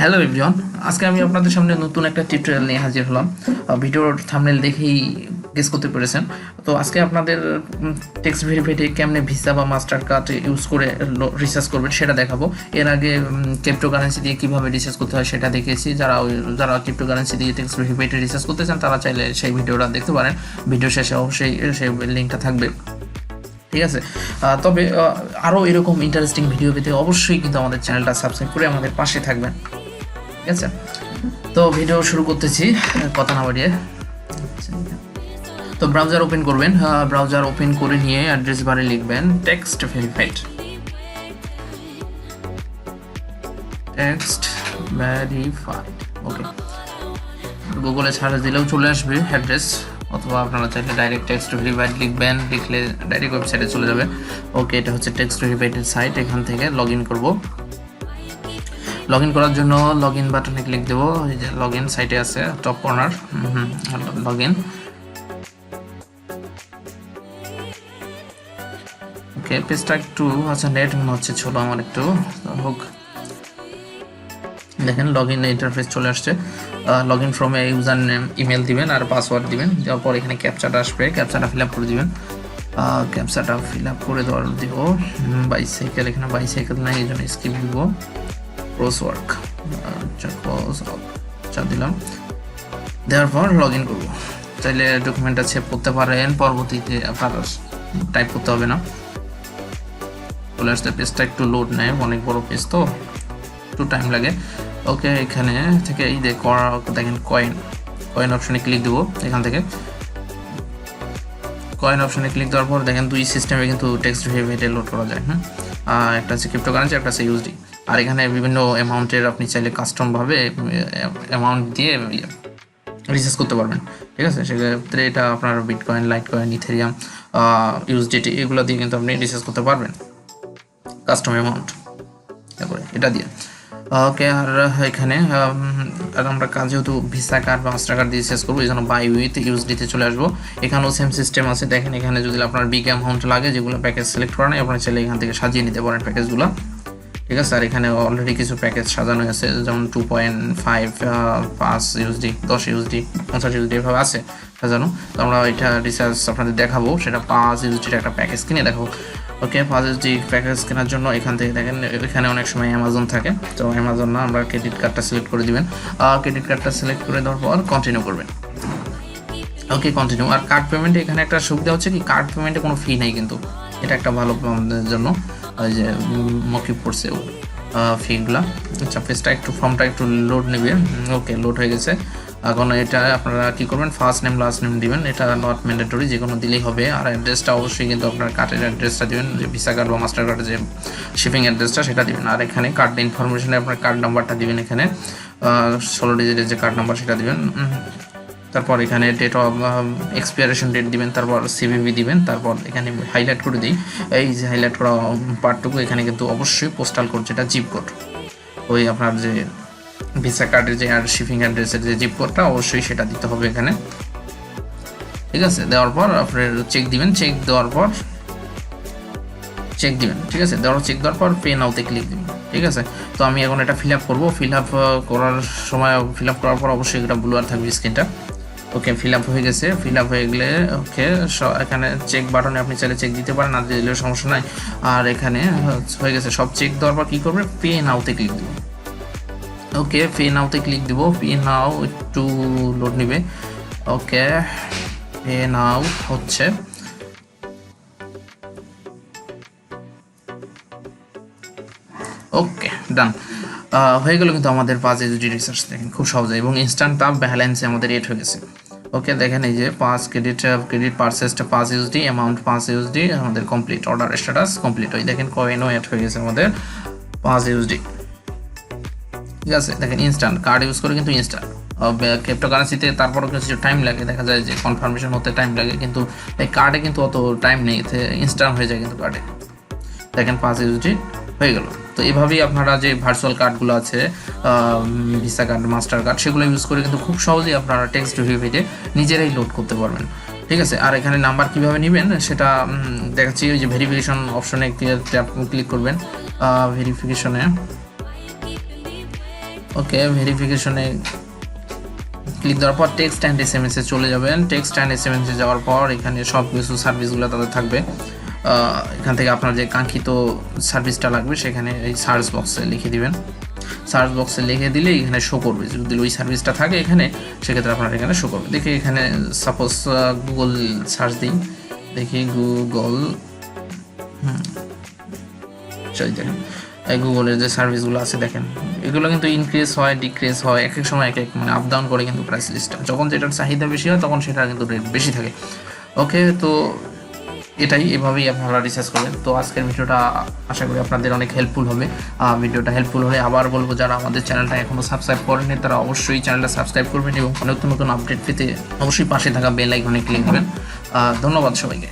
Hello everyone, আজকে আমি আপনাদের সামনে নতুন একটা টিউটোরিয়াল নিয়ে হাজির হলাম। ভিডিওর থাম্বনেল দেখেই গেস করতে পেরেছেন। তো আজকে আপনাদের টেক্সট ভেরিফাইডে কেমনে ভিসা বা মাস্টার কার্ড ইউজ করে রিসার্চ করবেন সেটা দেখাবো। এর আগে ক্রিপ্টোকারেন্সি দিয়ে কীভাবে রিসার্চ করতে হয় সেটা দেখিয়েছি। যারা ক্রিপ্টোকারেন্সি দিয়ে টেক্সট ভেরিফাইডে রিসার্চ করতে চান তারা চাইলে সেই ভিডিওটা দেখতে পারেন। ভিডিও শেষে অবশ্যই সেই লিঙ্কটা থাকবে, ঠিক আছে। তবে আরও এরকম ইন্টারেস্টিং ভিডিও পেতে অবশ্যই কিন্তু আমাদের চ্যানেলটা সাবস্ক্রাইব করে আমাদের পাশে থাকবেন, ঠিক আছে। তো ভিডিও শুরু করতেছি কথা না বাড়িয়ে। তো ব্রাউজার ওপেন করবেন, ব্রাউজার ওপেন করে নিয়ে অ্যাড্রেস বারে লিখবেন টেক্সট ভেরিফাইড, টেক্সট ভেরিফাইড। ওকে, গুগলে সার্চ দিলেও চলে আসবে অ্যাড্রেস, অথবা আপনারা চাইলে ডাইরেক্ট টেক্সট ভেরিফাইড লিখবেন, লিখলে ডাইরেক্ট ওয়েবসাইটে চলে যাবে। ওকে, এটা হচ্ছে টেক্সট ভেরিফাইডের সাইট। এখান থেকে লগ ইন করবো। লগ ইন করার জন্য লগ ইন বাটনে ক্লিক দেবো। এই যে লগ ইন সাইটে আছে টপ কর্নার, লগ ইন। ওকে, পেজটা একটু আচ্ছা নেট মনে হচ্ছে ছিল আমার, একটু হোক। দেখেন লগ ইন ইন্টারফেস চলে আসছে। Log in from a user name, email দিবেন আর পাসওয়ার্ড দিবেন। দেওয়ার পর এখানে ক্যাপচাটা আসবে, ক্যাপচাটা ফিল আপ করে দিবেন। ক্যাপচাটা ফিল আপ করে দিব। বাইসাইকেল, এখানে বাইসাইকেল নাই, এই জন্য স্কিপ দিব। ক্রস ওয়ার্ক, আচ্ছা দিলাম। দেওয়ার পর লগ ইন করবো। চাইলে ডকুমেন্টটা সেভ করতে পারেন, পরবর্তীতে আপনার টাইপ করতে হবে না। চলে আসতে পেজটা একটু লোড নেয়, অনেক বড় পেজ তো একটু টাইম লাগে। ওকে, এখানে থেকে এই দেখেন কয়েন অপশনে ক্লিক দেবো। এখান থেকে কয়েন অপশনে ক্লিক দেওয়ার পর দেখেন দুই সিস্টেমে কিন্তু টেক্সট ভেরিফাইডে লোড করা যায়। একটা হচ্ছে ক্রিপ্টোকারেন্সি, একটা হচ্ছে ইউএসডি। আর এখানে বিভিন্ন অ্যামাউন্টের আপনি চাইলে কাস্টমভাবে অ্যামাউন্ট দিয়ে রিসার্চ করতে পারবেন, ঠিক আছে। সেক্ষেত্রে এটা আপনার বিটকয়েন, লাইটকয়েন, ইথেরিয়াম, ইউএসডিটি এগুলো দিয়ে কিন্তু আপনি রিসার্চ করতে পারবেন কাস্টম অ্যামাউন্ট, তারপরে এটা দিয়ে। ওকে, আর এখানে আমরা কাজ যেহেতু ভিসা কার্ড বা মাস্টার কার্ড দিয়ে রিসার্চ করবো, এই জন্য বাই উইথ ইউএসডিতে চলে আসবো। এখানেও সেম সিস্টেম আছে। দেখেন এখানে যদি আপনার বিগ অ্যামাউন্ট লাগে, যেগুলো প্যাকেজ সিলেক্ট করা নেই, আপনার চাইলে এখান থেকে সাজিয়ে নিতে পারেন প্যাকেজগুলো, ঠিক আছে। আর এখানে অলরেডি কিছু প্যাকেজ সাজানো আছে, যেমন 2.5, 5 ইউএসডি, 10 ইউএসডি, 50 ইউএসডি এভাবে আছে সাজানো। তো আমরা এটা রিসার্চ আপনাদের দেখাবো, সেটা 5 ইউএসডির একটা প্যাকেজ কিনে দেখাবো। ওকে, 5 ইউএসডি প্যাকেজ কেনার জন্য এখান থেকে দেখেন এখানে অনেক সময় অ্যামাজন থাকে, তো অ্যামাজন না, আমরা ক্রেডিট কার্ডটা সিলেক্ট করে দিবেন। ক্রেডিট কার্ডটা সিলেক্ট করে দেওয়ার পর কন্টিনিউ করবেন। ওকে, কন্টিনিউ। আর কার্ড পেমেন্টে এখানে একটা সুবিধা হচ্ছে কি, কার্ড পেমেন্টে কোনো ফি নেই কিন্তু, এটা একটা ভালো আমাদের জন্য। ওই যে মকিব পড়ছে ফিগুলা। আচ্ছা, পেজটা একটু ফর্মটা একটু লোড নেবে। ওকে, লোড হয়ে গেছে। এখন এটা আপনারা কী করবেন, ফার্স্ট নেম লাস্ট নেম দিবেন, এটা নট ম্যান্ডেটরি, যে কোনো দিলেই হবে। আর অ্যাড্রেসটা অবশ্যই কিন্তু আপনার কার্ডের অ্যাড্রেসটা দিবেন, যে ভিসা কার্ড বা মাস্টার কার্ডের যে শিপিং অ্যাড্রেসটা সেটা দিবেন। আর এখানে কার্ড ইনফরমেশনে আপনার কার্ড নাম্বারটা দিবেন, এখানে 16 ডিজিটের যে কার্ড নাম্বার সেটা দিবেন। তারপর এখানে ডেট অফ এক্সপায়ারেশন ডেট দিবেন, তারপর সিভিভি দিবেন। তারপর এখানে হাইলাইট করে দিই, এই যে হাইলাইট করা পার্টটুকু, এখানে কিন্তু অবশ্যই পোস্টাল কোড, যেটা জিপ কোড, ওই আপনার যে ভিসা কার্ডের যে আর শিপিং অ্যাড্রেসের যে জিপ কোডটা অবশ্যই সেটা দিতে হবে এখানে, ঠিক আছে। দেওয়ার পর আপনার চেক দিবেন, চেক দেওয়ার পর চেক দিবেন, ঠিক আছে। চেক দেওয়ার পর পে নাওতে ক্লিক দিবেন, ঠিক আছে। তো আমি এখন এটা ফিল আপ করবো। ফিল আপ করার সময়, ফিল আপ করার পর অবশ্যই এটা ব্লু আর থাকবে স্ক্রিনটা। ওকে, ফিল আপ হয়ে গেছে। ফিল আপ হয়ে গেলে ওকে, এখানে চেক বাটনে আপনি চাইলে চেক দিতে পারেন, না দিলেও সমস্যা নাই। আর এখানে হয়ে গেছে সব চেক দেওয়ার পর কী করবে, পে নাওতে ক্লিক দেবো। ওকে, পে নাওতে ক্লিক দিব। পে নাও একটু লোড নিবে। ওকে, পে নাও হচ্ছে। ওকে, ডান হয়ে গেল কিন্তু আমাদের 5 ইউএসডি রিসার্চ। দেখেন খুব সহজে এবং ইনস্ট্যান্ট তাপ ব্যালেন্সে আমাদের এড হয়ে গেছে। ওকে, দেখেন এই যে 5 ক্রেডিট পারচেসটা 5 ইউএসডি, অ্যামাউন্ট 5 ইউএসডি, আমাদের কমপ্লিট, অর্ডার স্ট্যাটাস কমপ্লিট। ওই দেখেন কয়েনও অ্যাড হয়ে গেছে আমাদের 5 ইউএসডি, ঠিক আছে। দেখেন ইনস্ট্যান্ট, কার্ড ইউজ করে কিন্তু ইনস্ট্যান্ট। ক্রিপ্টোকারেন্সিতে তারপরও কিছু টাইম লাগে, দেখা যায় যে কনফার্মেশন হতে টাইম লাগে, কিন্তু এই কার্ডে কিন্তু অত টাইম নেই, ইনস্ট্যান্ট হয়ে যায় কিন্তু কার্ডে। দেখেন 5 ইউএসডি হয়ে গেল। তো এভাবেই আপনারা যে ভার্চুয়াল কার্ডগুলো আছে, ভিসা কার্ড, মাস্টার কার্ড, সেগুলো ইউজ করে কিন্তু খুব সহজেই আপনারা টেক্সট ভেরিফাইডে নিজেরাই লোড করতে পারবেন, ঠিক আছে। আর এখানে নাম্বার কীভাবে নেবেন সেটা দেখাচ্ছি। ওই যে ভেরিফিকেশন অপশনে ক্লিক করবেন। ভেরিফিকেশনে ওকে, ভেরিফিকেশনে ক্লিক দেওয়ার পর টেক্সট অ্যান্ড এসএমএসে চলে যাবেন। টেক্সট অ্যান্ড এসএমএসে যাওয়ার পর এখানে সব কিছু সার্ভিসগুলো তাদের থাকবে। এখান থেকে আপনার যে কাঙ্ক্ষিত সার্ভিসটা লাগবে সেখানে এই সার্চ বক্সে লিখে দিবেন। সার্চ বক্সে লিখে দিলে এখানে শো করবে, যদি ওই সার্ভিসটা থাকে এখানে সেক্ষেত্রে আপনার এখানে শো করবে। দেখি এখানে সাপোজ গুগল সার্চ দিই, দেখি গুগল দেখেন এই গুগলের যে সার্ভিসগুলো আছে দেখেন এগুলো কিন্তু ইনক্রিজ হয় ডিক্রিজ হয়, এক এক সময় এক এক মানে আপ ডাউন করে কিন্তু প্রাইস লিস্টটা। যখন যেটার চাহিদা বেশি হয় তখন সেটা কিন্তু রেট বেশি থাকে। ওকে, তো এভাবেই আপনারা রিসার্চ করবেন। তো আজকের ভিডিওটা আশা করি আপনাদের অনেক হেল্পফুল হবে। ভিডিওটা হেল্পফুল হলে আবার বলবো, যারা আমাদের চ্যানেলটা এখনও সাবস্ক্রাইব করেনি তারা অবশ্যই চ্যানেলটা সাবস্ক্রাইব করবেন এবং নতুন নতুন আপডেট পেতে অবশ্যই পাশে থাকা বেল আইকনে ক্লিক করবেন। ধন্যবাদ সবাইকে।